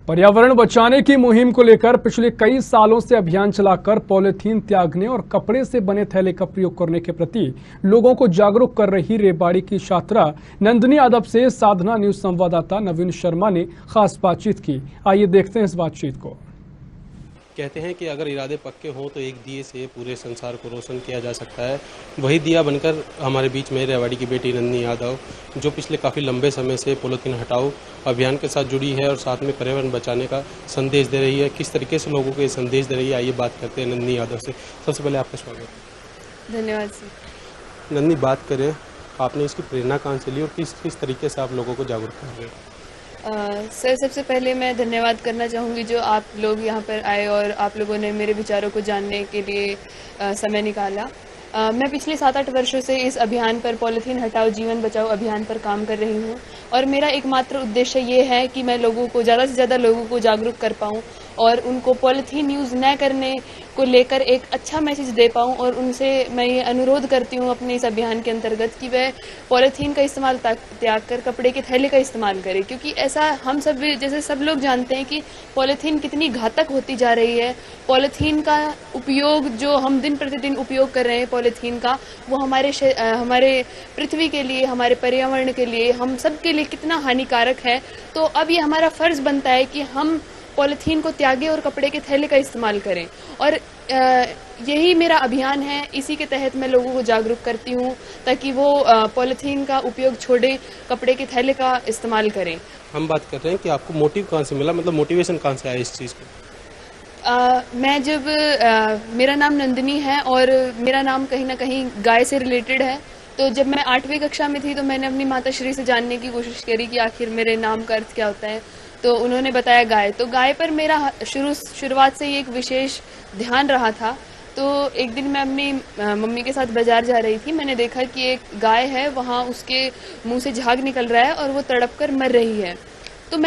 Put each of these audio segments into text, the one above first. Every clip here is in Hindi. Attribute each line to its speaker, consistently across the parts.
Speaker 1: पर्यावरण बचाने की मुहिम को लेकर पिछले कई सालों से अभियान चलाकर पॉलीथीन त्यागने और कपड़े से बने थैले का प्रयोग करने के प्रति लोगों को जागरूक कर रही रेवाड़ी की छात्रा नंदिनी यादव से साधना न्यूज संवाददाता नवीन शर्मा ने खास बातचीत की। आइए देखते हैं इस बातचीत को।
Speaker 2: कहते हैं कि अगर इरादे पक्के हों तो एक दिए से पूरे संसार को रोशन किया जा सकता है। वही दिया बनकर हमारे बीच में रेवाड़ी की बेटी नंदिनी यादव, जो पिछले काफ़ी लंबे समय से पॉलीथीन हटाओ अभियान के साथ जुड़ी है और साथ में पर्यावरण बचाने का संदेश दे रही है। किस तरीके से लोगों को ये संदेश दे रही है, आइए बात करते हैं नंदिनी यादव से। सबसे पहले आपका स्वागत।
Speaker 3: धन्यवाद सर।
Speaker 2: नंदिनी, बात करें आपने इसकी प्रेरणा कहाँ से ली और किस तरीके से आप लोगों को जागरूक कर रहे हैं?
Speaker 3: सर, सबसे पहले मैं धन्यवाद करना चाहूँगी जो आप लोग यहाँ पर आए और आप लोगों ने मेरे विचारों को जानने के लिए समय निकाला। मैं पिछले 7-8 वर्षों से इस अभियान पर, पॉलीथीन हटाओ जीवन बचाओ अभियान पर काम कर रही हूँ और मेरा एकमात्र उद्देश्य ये है कि मैं लोगों को, ज़्यादा से ज़्यादा लोगों को जागरूक कर पाऊँ और उनको पॉलीथीन यूज़ न करने को लेकर एक अच्छा मैसेज दे पाऊँ। और उनसे मैं ये अनुरोध करती हूँ अपने इस अभियान के अंतर्गत कि वह पॉलीथीन का इस्तेमाल त्याग कर कपड़े के थैले का इस्तेमाल करें, क्योंकि ऐसा हम सब, जैसे सब लोग जानते हैं कि पॉलीथीन कितनी घातक होती जा रही है। पॉलीथीन का उपयोग जो हम दिन प्रतिदिन उपयोग कर रहे हैं पॉलीथीन का, वो हमारे पृथ्वी के लिए, हमारे पर्यावरण के लिए, हम सब के लिए कितना हानिकारक है। तो अब ये हमारा फ़र्ज़ बनता है कि हम पॉलीथीन को त्यागें और कपड़े के थैले का इस्तेमाल करें। और यही मेरा अभियान है। इसी के तहत मैं लोगों को जागरूक करती हूँ ताकि वो पॉलीथीन का उपयोग छोड़ें, कपड़े के थैले का इस्तेमाल करें।
Speaker 2: हम बात कर रहे हैं कि आपको मोटिव कहाँ से मिला, मतलब मोटिवेशन कहाँ से आया इस चीज़ को?
Speaker 3: मैं जब मेरा नाम नंदिनी है और मेरा नाम कहीं ना कहीं गाय से रिलेटेड है, तो जब मैं 8वीं कक्षा में थी तो मैंने अपनी माता श्री से जानने की कोशिश करी कि आखिर मेरे नाम का अर्थ क्या होता है। तो उन्होंने बताया गाय। तो गाय पर मेरा शुरुआत से ही एक विशेष ध्यान रहा था। तो एक दिन मैं अपनी मम्मी के साथ बाजार जा रही थी। मैंने देखा कि एक गाय है, वहाँ उसके मुंह से झाग निकल रहा है और वो तड़प कर मर रही है। तो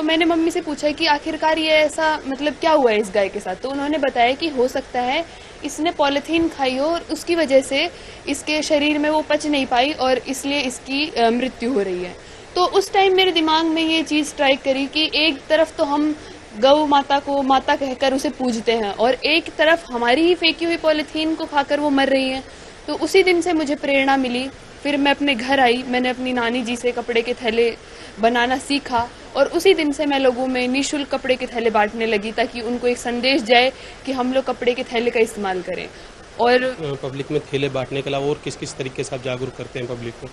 Speaker 3: मैंने मम्मी से पूछा कि आखिरकार ये ऐसा, मतलब क्या हुआ है इस गाय के साथ। तो उन्होंने बताया कि हो सकता है इसने पॉलीथीन खाई हो और उसकी वजह से इसके शरीर में वो पच नहीं पाई और इसलिए इसकी मृत्यु हो रही है। तो उस टाइम मेरे दिमाग में ये चीज़ स्ट्राइक करी कि एक तरफ तो हम गौ माता को माता कहकर उसे पूजते हैं और एक तरफ हमारी ही फेंकी हुई पॉलीथीन को खाकर वो मर रही है। तो उसी दिन से मुझे प्रेरणा मिली। फिर मैं अपने घर आई, मैंने अपनी नानी जी से कपड़े के थैले बनाना सीखा और उसी दिन से मैं लोगों में निःशुल्क कपड़े के थैले बांटने लगी ताकि उनको एक संदेश जाए कि हम लोग कपड़े के थैले का इस्तेमाल करें। और
Speaker 2: पब्लिक में थैले बांटने के अलावा और किस तरीके से आप जागरूक करते हैं पब्लिक को?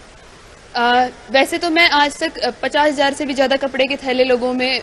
Speaker 3: वैसे तो मैं आज तक 50,000 से भी ज़्यादा कपड़े के थैले लोगों में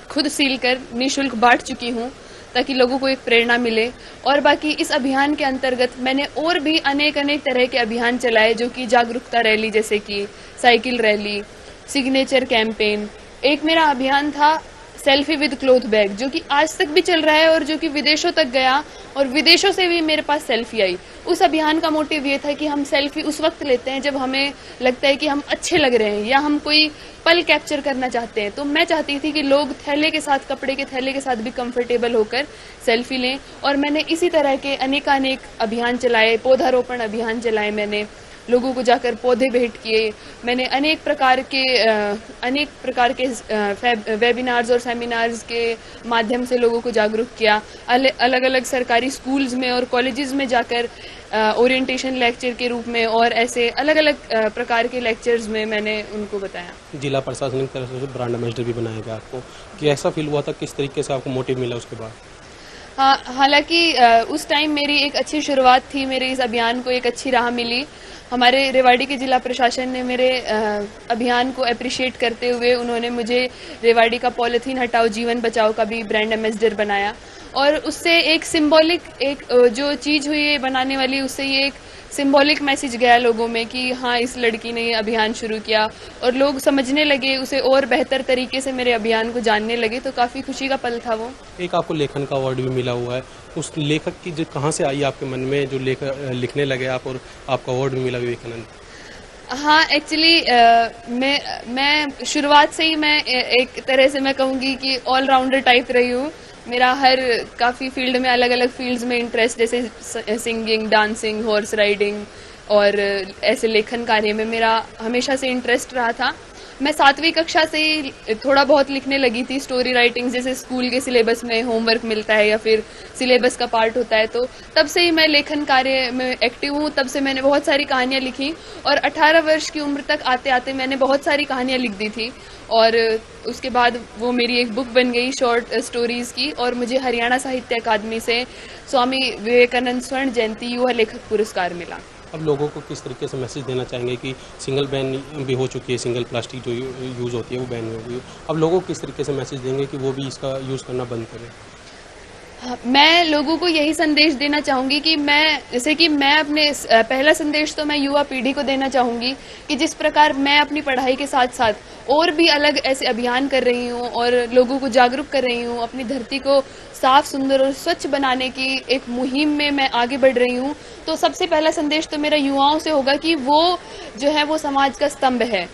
Speaker 3: खुद सील कर निःशुल्क बांट चुकी हूँ ताकि लोगों को एक प्रेरणा मिले। और बाकी इस अभियान के अंतर्गत मैंने और भी अनेक तरह के अभियान चलाए, जो कि जागरूकता रैली, जैसे कि साइकिल रैली, सिग्नेचर कैंपेन। एक मेरा अभियान था सेल्फी विद क्लॉथ बैग, जो कि आज तक भी चल रहा है और जो कि विदेशों तक गया और विदेशों से भी मेरे पास सेल्फी आई। उस अभियान का मोटिव ये था कि हम सेल्फी उस वक्त लेते हैं जब हमें लगता है कि हम अच्छे लग रहे हैं या हम कोई पल कैप्चर करना चाहते हैं। तो मैं चाहती थी कि लोग थैले के साथ, कपड़े के थैले के साथ भी कंफर्टेबल होकर सेल्फी लें। और मैंने इसी तरह के अनेक अभियान चलाए, पौधारोपण अभियान चलाए, मैंने लोगों को जाकर पौधे भेंट किए। मैंने अनेक प्रकार के वेबिनार्स और सेमिनार्स के माध्यम से लोगों को जागरूक किया। अलग अलग सरकारी स्कूल्स में और कॉलेजेस में जाकर ओरिएंटेशन लेक्चर के रूप में और ऐसे अलग अलग प्रकार के लेक्चर्स में मैंने उनको बताया।
Speaker 2: जिला प्रशासन की तरफ से ब्रांड एम्बेसडर भी बनाया गया आपको, कि ऐसा फील हुआ था? किस तरीके से आपको मोटिव मिला उसके बाद?
Speaker 3: हाँ, हालांकि उस टाइम मेरी एक अच्छी शुरुआत थी, मेरे इस अभियान को एक अच्छी राह मिली। हमारे रेवाड़ी के जिला प्रशासन ने मेरे अभियान को अप्रिशिएट करते हुए उन्होंने मुझे रेवाड़ी का पॉलीथीन हटाओ जीवन बचाओ का भी ब्रांड एम्बेसडर बनाया। और उससे एक सिंबॉलिक, जो चीज़ हुई है बनाने वाली, उससे ये एक सिंबॉलिक मैसेज गया लोगों में कि हाँ, इस लड़की ने ये अभियान शुरू किया और लोग समझने लगे उसे और बेहतर तरीके से, मेरे अभियान को जानने लगे। तो काफ़ी खुशी का पल था वो।
Speaker 2: एक आपको लेखन का अवार्ड भी मिला हुआ है, उस लेखक की जो कहाँ से आई आपके मन में, जो लिखने लगे आप और आपका अवार्ड भी मिला विवेकानंद?
Speaker 3: हाँ, एक्चुअली मैं शुरुआत से ही, मैं एक तरह से मैं कहूँगी कि ऑलराउंडर टाइप रही हूँ। मेरा काफ़ी फील्ड में, अलग अलग फील्ड्स में इंटरेस्ट, जैसे सिंगिंग, डांसिंग, हॉर्स राइडिंग और ऐसे लेखन कार्य में मेरा हमेशा से इंटरेस्ट रहा था। मैं 7वीं कक्षा से ही थोड़ा बहुत लिखने लगी थी, स्टोरी राइटिंग, जैसे स्कूल के सिलेबस में होमवर्क मिलता है या फिर सिलेबस का पार्ट होता है, तो तब से ही मैं लेखन कार्य में एक्टिव हूँ। तब से मैंने बहुत सारी कहानियाँ लिखी और 18 वर्ष की उम्र तक आते आते मैंने बहुत सारी कहानियाँ लिख दी थी और उसके बाद वो मेरी एक बुक बन गई शॉर्ट स्टोरीज की और मुझे हरियाणा साहित्य अकादमी से स्वामी विवेकानंद स्वर्ण जयंती युवा लेखक पुरस्कार मिला।
Speaker 2: अब लोगों को किस तरीके से मैसेज देना चाहेंगे कि सिंगल बैन भी हो चुकी है, सिंगल प्लास्टिक जो यूज़ होती है वो बैन हो गई है, अब लोगों को किस तरीके से मैसेज देंगे कि वो भी इसका यूज़ करना बंद करें?
Speaker 3: मैं लोगों को यही संदेश देना चाहूँगी कि मैं अपने पहला संदेश तो मैं युवा पीढ़ी को देना चाहूँगी कि जिस प्रकार मैं अपनी पढ़ाई के साथ साथ और भी अलग ऐसे अभियान कर रही हूँ और लोगों को जागरूक कर रही हूँ, अपनी धरती को साफ, सुंदर और स्वच्छ बनाने की एक मुहिम में मैं आगे बढ़ रही हूँ, तो सबसे पहला संदेश तो मेरा युवाओं से होगा कि वो जो है वो समाज का स्तंभ है।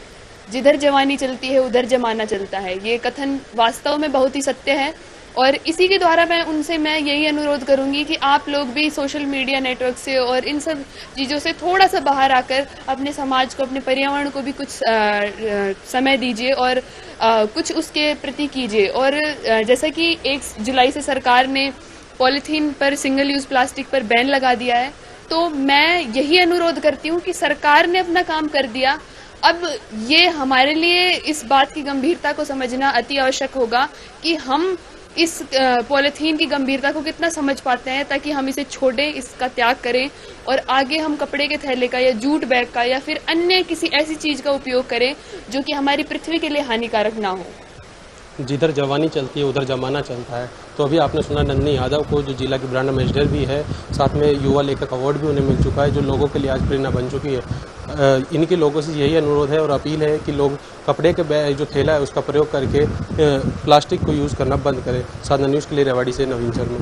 Speaker 3: जिधर जवानी चलती है उधर जमाना चलता है, ये कथन वास्तव में बहुत ही सत्य है और इसी के द्वारा मैं यही अनुरोध करूंगी कि आप लोग भी सोशल मीडिया नेटवर्क से और इन सब चीज़ों से थोड़ा सा बाहर आकर अपने समाज को, अपने पर्यावरण को भी कुछ समय दीजिए और कुछ उसके प्रति कीजिए। और जैसा कि 1 जुलाई से सरकार ने पॉलीथीन पर, सिंगल यूज़ प्लास्टिक पर बैन लगा दिया है, तो मैं यही अनुरोध करती हूँ कि सरकार ने अपना काम कर दिया, अब ये हमारे लिए इस बात की गंभीरता को समझना अति आवश्यक होगा कि हम इस पॉलीथीन की गंभीरता को कितना समझ पाते हैं, ताकि हम इसे छोड़ें, इसका त्याग करें और आगे हम कपड़े के थैले का या जूट बैग का या फिर अन्य किसी ऐसी चीज़ का उपयोग करें जो कि हमारी पृथ्वी के लिए हानिकारक ना हो।
Speaker 2: जिधर जवानी चलती है उधर जमाना चलता है, तो अभी आपने सुना नंदनी यादव को, जो जिला की ब्रांड एम्बेसडर भी है, साथ में युवा लेखक अवार्ड भी उन्हें मिल चुका है, जो लोगों के लिए आज प्रेरणा बन चुकी है। इनके लोगों से यही अनुरोध है और अपील है कि लोग कपड़े के बैग जो थैला है उसका प्रयोग करके प्लास्टिक को यूज़ करना बंद करें। साधना न्यूज़ के लिए रेवाड़ी से नवीन शर्मा।